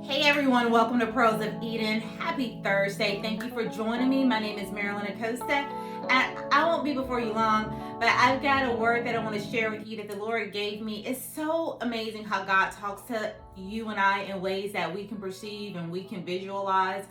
Hey everyone, welcome to Pearls of Eden. Happy Thursday. Thank you for joining me. My name is Marilyn Acosta. And I won't be before you long, but I've got a word that I want to share with you that the Lord gave me. It's so amazing how God talks to you and I in ways that we can perceive and we can visualize.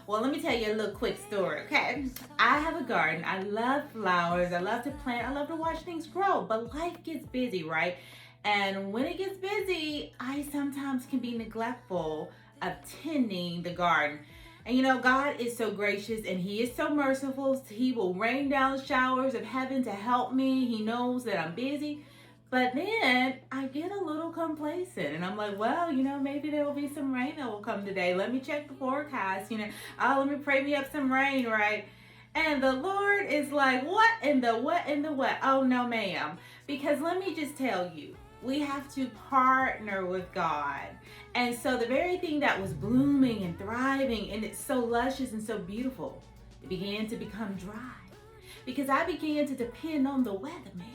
Well, let me tell you a little quick story, okay? I have a garden. I love flowers. I love to plant. I love to watch things grow, but life gets busy, right? And when it gets busy, I sometimes can be neglectful of tending the garden. And you know, God is so gracious and He is so merciful. He will rain down showers of heaven to help me. He knows that I'm busy. But then I get a little complacent and I'm like, well, maybe there will be some rain that will come today. Let me check the forecast, let me pray me up some rain, right? And the Lord is like, what in the what in the what? Oh, no, ma'am. Because let me just tell you, we have to partner with God. And so the very thing that was blooming and thriving and it's so luscious and so beautiful, it began to become dry. Because I began to depend on the weather, man.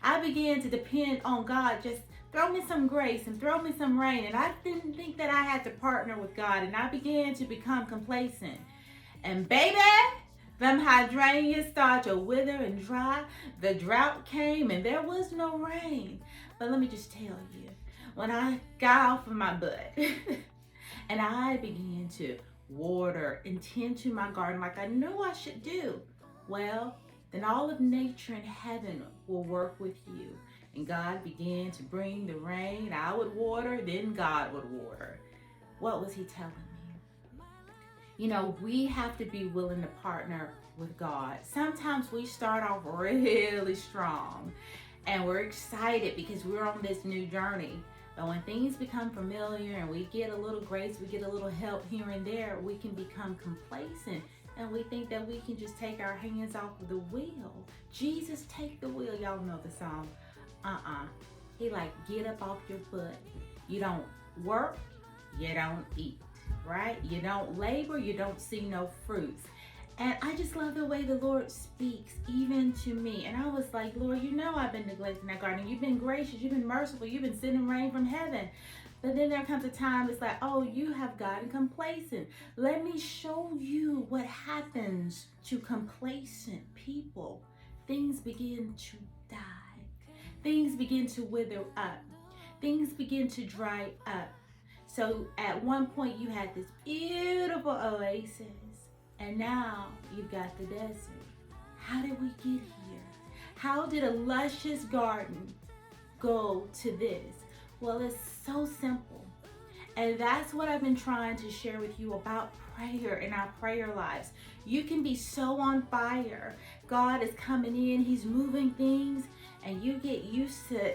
I began to depend on God. Just throw me some grace and throw me some rain. And I didn't think that I had to partner with God. And I began to become complacent. And baby, them hydrangeas start to wither and dry. The drought came and there was no rain. But let me just tell you, when I got off of my butt and I began to water and tend to my garden like I knew I should do, well, then all of nature and heaven will work with you. And God began to bring the rain. I would water, then God would water. What was He telling me? We have to be willing to partner with God. Sometimes we start off really strong and we're excited because we're on this new journey. But when things become familiar and we get a little grace, we get a little help here and there, we can become complacent and we think that we can just take our hands off of the wheel. Jesus, take the wheel. Y'all know the song. He like, get up off your butt. You don't work, you don't eat, right? You don't labor, you don't see no fruits. And I just love the way the Lord speaks even to me. And I was like, Lord, I've been neglecting that garden. You've been gracious, you've been merciful, you've been sending rain from heaven. But then there comes a time it's like, oh, you have gotten complacent. Let me show you what happens to complacent people. Things begin to die. Things begin to wither up. Things begin to dry up. So at one point you had this beautiful oasis. And now you've got the desert. How did we get here? How did a luscious garden go to this? Well, it's so simple. And that's what I've been trying to share with you about prayer in our prayer lives. You can be so on fire. God is coming in, He's moving things, and you get used to,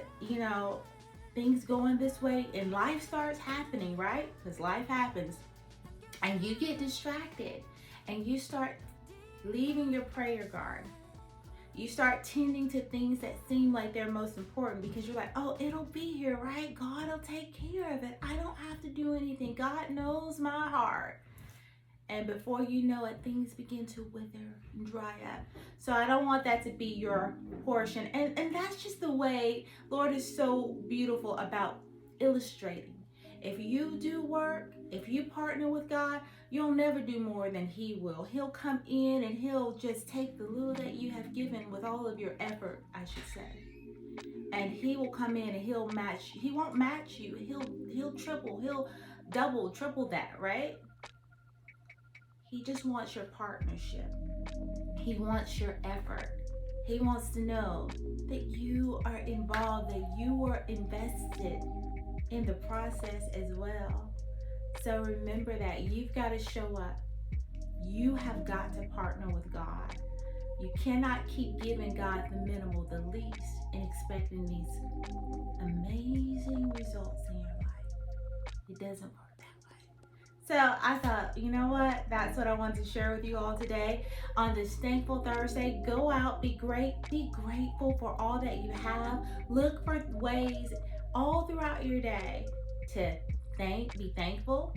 things going this way, and life starts happening, right? Because life happens. And you get distracted. And you start leaving your prayer garden. You start tending to things that seem like they're most important because you're like, oh, it'll be here, right? God will take care of it. I don't have to do anything. God knows my heart. And before you know it, things begin to wither and dry up. So I don't want that to be your portion. And that's just the way Lord is so beautiful about illustrating. If you do work, if you partner with God, you'll never do more than He will. He'll come in and He'll just take the little that you have given with all of your effort, I should say. And He will come in and He'll match. He won't match you. He'll triple, He'll double, triple that, right? He just wants your partnership. He wants your effort. He wants to know that you are involved, that you are invested in the process as well. So remember that you've got to show up. You have got to partner with God. You cannot keep giving God the minimal, the least, and expecting these amazing results in your life. It doesn't work that way. So I thought, you know what? That's what I wanted to share with you all today on this Thankful Thursday. Go out, be great, be grateful for all that you have. Look for ways all throughout your day to be thankful,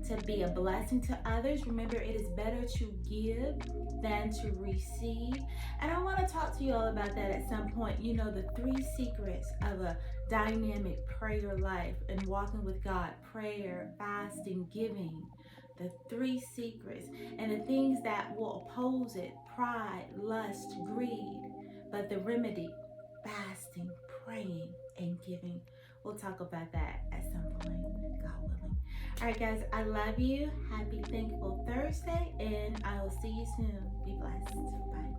to be a blessing to others. Remember, it is better to give than to receive. And I want to talk to you all about that at some point. You know, the 3 secrets of a dynamic prayer life and walking with God: prayer, fasting, giving. The 3 secrets and the things that will oppose it: pride, lust, greed. But the remedy: fasting, praying, and giving. We'll talk about that at some point, God willing. All right, guys, I love you. Happy Thankful Thursday, and I will see you soon. Be blessed. Bye.